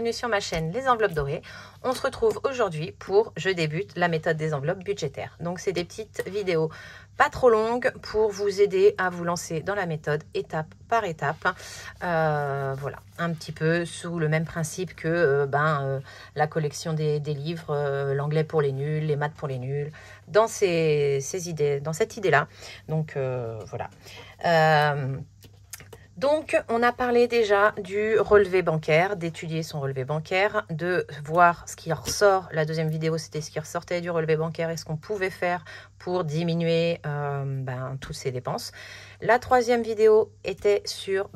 bienvenue sur ma chaîne Les Enveloppes Dorées. On se retrouve aujourd'hui pour Je débute la méthode des enveloppes budgétaires. Donc c'est des petites vidéos pas trop longues pour vous aider à vous lancer dans la méthode étape par étape. Voilà, un petit peu sous le même principe que la collection des livres, l'anglais pour les nuls, les maths pour les nuls, dans ces idées, dans cette idée-là. Donc voilà. Donc, on a parlé déjà du relevé bancaire, d'étudier son relevé bancaire, de voir ce qui ressort. La deuxième vidéo, c'était ce qui ressortait du relevé bancaire et ce qu'on pouvait faire pour diminuer toutes ces dépenses. La troisième vidéo était sur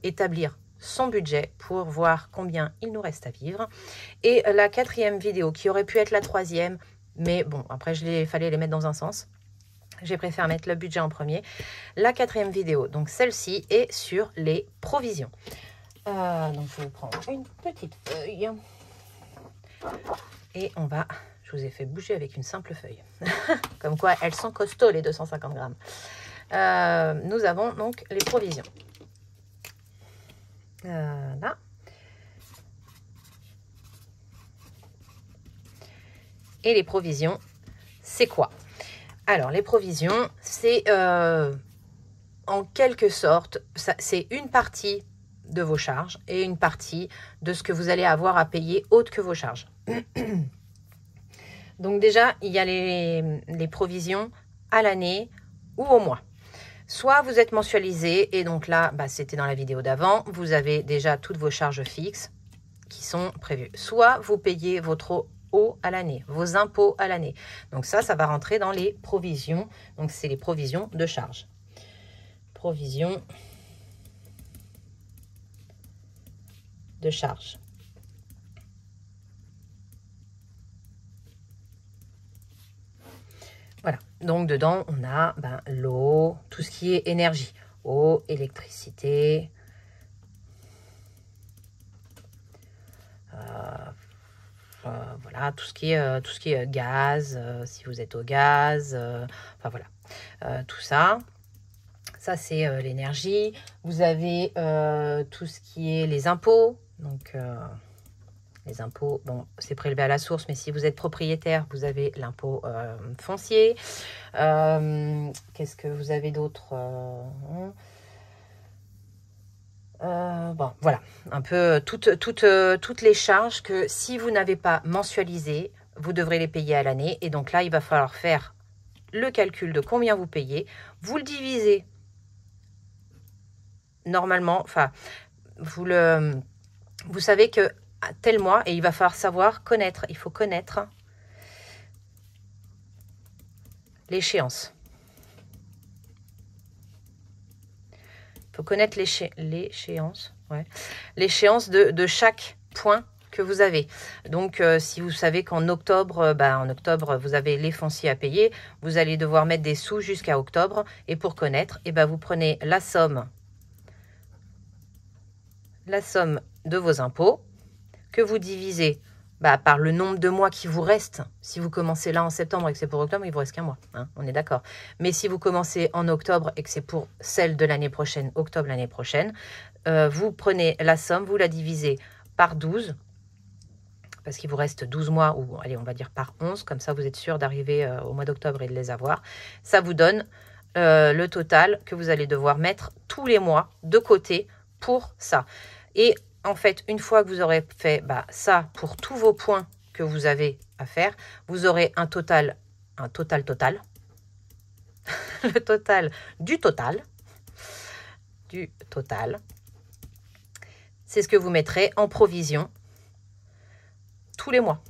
établir son budget pour voir combien il nous reste à vivre. Et la quatrième vidéo, qui aurait pu être la troisième, mais bon, après, fallait les mettre dans un sens. J'ai préféré mettre le budget en premier. La quatrième vidéo, donc celle-ci, est sur les provisions. Donc je vais prendre une petite feuille. Et on va... Je vous ai fait bouger avec une simple feuille. Comme quoi, elles sont costauds, les 250 grammes. Nous avons donc les provisions. Là. Et les provisions, c'est quoi ? Alors, les provisions, c'est en quelque sorte, c'est une partie de vos charges et une partie de ce que vous allez avoir à payer autre que vos charges. Donc déjà, il y a les provisions à l'année ou au mois. Soit vous êtes mensualisé et donc là, c'était dans la vidéo d'avant, vous avez déjà toutes vos charges fixes qui sont prévues. Soit vous payez votre eau à l'année, vos impôts à l'année. Donc ça va rentrer dans les provisions. Donc c'est les provisions de charge. Provisions de charge. Voilà. Donc dedans, on a l'eau, tout ce qui est énergie. Eau, électricité. Voilà, tout ce qui est gaz, si vous êtes au gaz, enfin voilà, tout ça. Ça, c'est l'énergie. Vous avez tout ce qui est les impôts. Donc, les impôts, bon, c'est prélevé à la source, mais si vous êtes propriétaire, vous avez l'impôt foncier. Qu'est-ce que vous avez d'autre ? Bon, voilà, un peu toutes les charges que si vous n'avez pas mensualisées, vous devrez les payer à l'année. Et donc là, il va falloir faire le calcul de combien vous payez. Vous le divisez normalement, enfin, vous savez que à tel mois, et il va falloir il faut connaître l'échéance. Il faut connaître l'échéance, ouais. L'échéance de chaque point que vous avez. Donc, si vous savez qu'en octobre, vous avez les fonciers à payer, vous allez devoir mettre des sous jusqu'à octobre. Et pour connaître, vous prenez la somme de vos impôts que vous divisez par le nombre de mois qui vous reste. Si vous commencez là en septembre et que c'est pour octobre, il vous reste qu'un mois, hein, on est d'accord. Mais si vous commencez en octobre et que c'est pour celle de l'année prochaine, octobre l'année prochaine, vous prenez la somme, vous la divisez par 12, parce qu'il vous reste 12 mois, ou allez, on va dire par 11, comme ça vous êtes sûr d'arriver au mois d'octobre et de les avoir. Ça vous donne le total que vous allez devoir mettre tous les mois de côté pour ça. Et en fait, une fois que vous aurez fait ça pour tous vos points que vous avez à faire, vous aurez un total, le total du total. C'est ce que vous mettrez en provision tous les mois.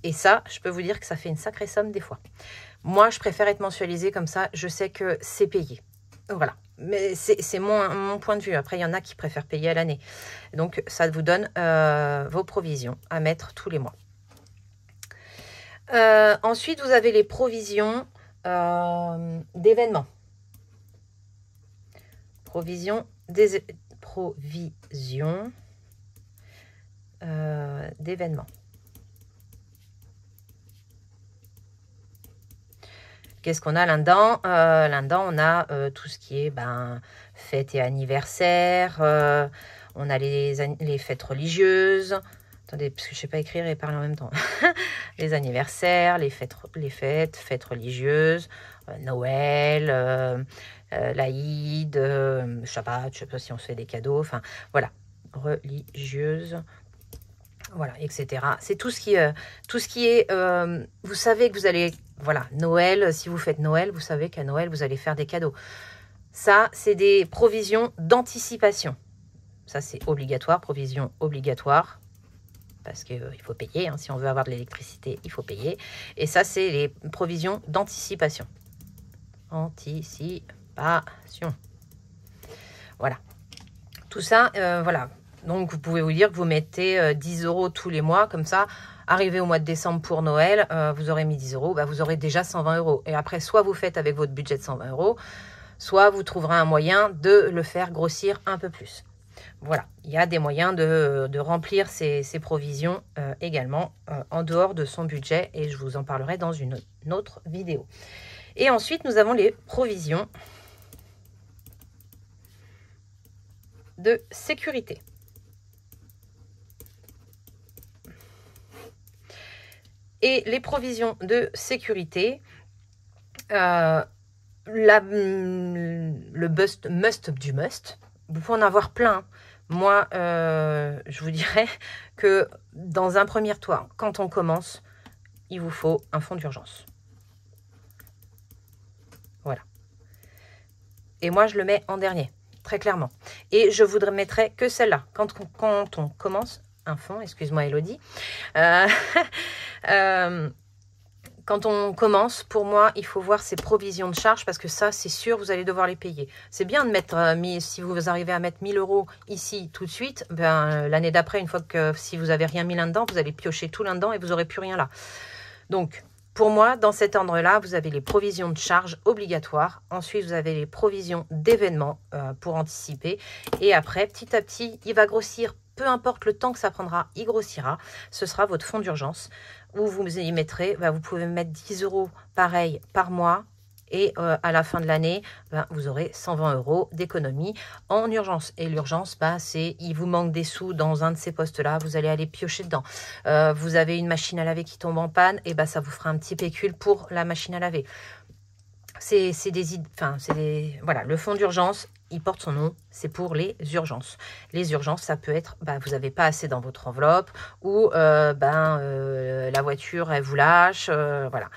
Et ça, je peux vous dire que ça fait une sacrée somme des fois. Moi, je préfère être mensualisée comme ça, je sais que c'est payé. Voilà. Mais c'est mon point de vue. Après, il y en a qui préfèrent payer à l'année. Donc, ça vous donne vos provisions à mettre tous les mois. Ensuite, vous avez les provisions d'événements. Provisions d'événements. Qu'est-ce qu'on a là-dedans? Là-dedans, on a tout ce qui est fêtes et anniversaires. On a les fêtes religieuses. Attendez, parce que je ne sais pas écrire et parler en même temps. Les anniversaires, les fêtes religieuses, Noël, l'Aïd, Shabbat, je ne sais pas si on se fait des cadeaux. Enfin, voilà, religieuses. Voilà, etc. C'est tout ce qui est, vous savez que vous allez, voilà, Noël, si vous faites Noël, vous savez qu'à Noël, vous allez faire des cadeaux. Ça, c'est des provisions d'anticipation. Ça, c'est obligatoire, provision obligatoire, parce qu'il faut payer, hein, si on veut avoir de l'électricité, il faut payer. Et ça, c'est les provisions d'anticipation. Anticipation. Voilà. Tout ça, voilà. Donc, vous pouvez vous dire que vous mettez 10 € tous les mois, comme ça, arrivé au mois de décembre pour Noël, vous aurez mis 10 €, bah, vous aurez déjà 120 €. Et après, soit vous faites avec votre budget de 120 €, soit vous trouverez un moyen de le faire grossir un peu plus. Voilà, il y a des moyens de remplir ces provisions également en dehors de son budget, et je vous en parlerai dans une autre vidéo. Et ensuite, nous avons les provisions de sécurité. Et les provisions de sécurité, le must du must, vous pouvez en avoir plein. Moi, je vous dirais que dans un premier temps, quand on commence, il vous faut un fonds d'urgence. Voilà. Et moi, je le mets en dernier, très clairement. Et je voudrais mettrais que celle-là. Quand on commence, un fonds, excuse-moi Elodie, quand on commence, pour moi, il faut voir ses provisions de charges parce que ça, c'est sûr, vous allez devoir les payer. C'est bien de mettre, si vous arrivez à mettre 1 000 € ici tout de suite, ben, l'année d'après, une fois que si vous n'avez rien mis là-dedans, vous allez piocher tout là-dedans et vous n'aurez plus rien là. Donc, pour moi, dans cet ordre-là, vous avez les provisions de charges obligatoires. Ensuite, vous avez les provisions d'événements pour anticiper. Et après, petit à petit, il va grossir. Peu importe le temps que ça prendra, il grossira. Ce sera votre fonds d'urgence où vous y mettrez, vous pouvez mettre 10 € pareil par mois. Et à la fin de l'année, vous aurez 120 € d'économie en urgence. Et l'urgence, c'est il vous manque des sous dans un de ces postes-là, vous allez aller piocher dedans. Vous avez une machine à laver qui tombe en panne, et ça vous fera un petit pécule pour la machine à laver. Voilà, le fonds d'urgence, il porte son nom, c'est pour les urgences. Les urgences, ça peut être, vous n'avez pas assez dans votre enveloppe, ou la voiture, elle vous lâche, voilà.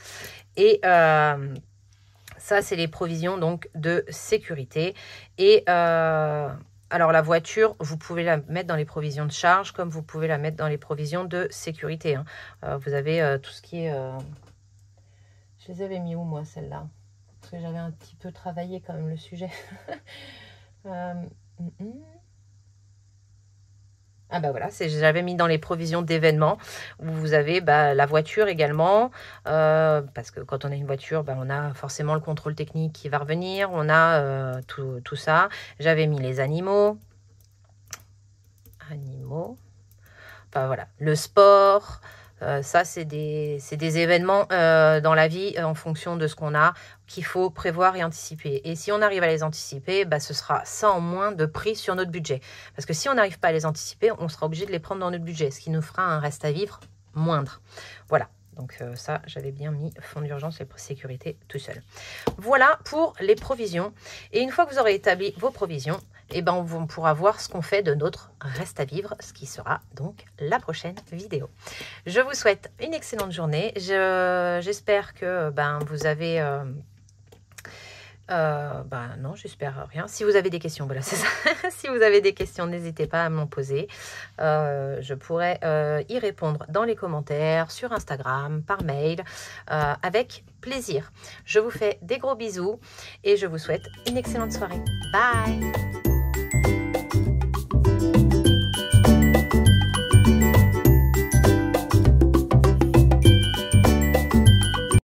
Et ça, c'est les provisions donc de sécurité. Et alors la voiture, vous pouvez la mettre dans les provisions de charge, comme vous pouvez la mettre dans les provisions de sécurité. Hein. Vous avez tout ce qui est... Je les avais mis où, moi, celles-là? Parce que j'avais un petit peu travaillé quand même le sujet. Ah voilà, j'avais mis dans les provisions d'événements où vous avez la voiture également, parce que quand on a une voiture, on a forcément le contrôle technique qui va revenir, on a tout ça. J'avais mis les animaux, voilà, le sport. Ça, c'est des événements dans la vie en fonction de ce qu'on a qu'il faut prévoir et anticiper. Et si on arrive à les anticiper, ce sera ça en moins de prix sur notre budget. Parce que si on n'arrive pas à les anticiper, on sera obligé de les prendre dans notre budget, ce qui nous fera un reste à vivre moindre. Voilà. Donc ça, j'avais bien mis fonds d'urgence et sécurité tout seul. Voilà pour les provisions. Et une fois que vous aurez établi vos provisions, on pourra voir ce qu'on fait de notre reste à vivre, ce qui sera donc la prochaine vidéo. Je vous souhaite une excellente journée. J'espère que vous avez... non, j'espère rien. Si vous avez des questions, voilà, c'est ça. Si vous avez des questions, n'hésitez pas à m'en poser. Je pourrais y répondre dans les commentaires, sur Instagram, par mail, avec plaisir. Je vous fais des gros bisous et je vous souhaite une excellente soirée. Bye!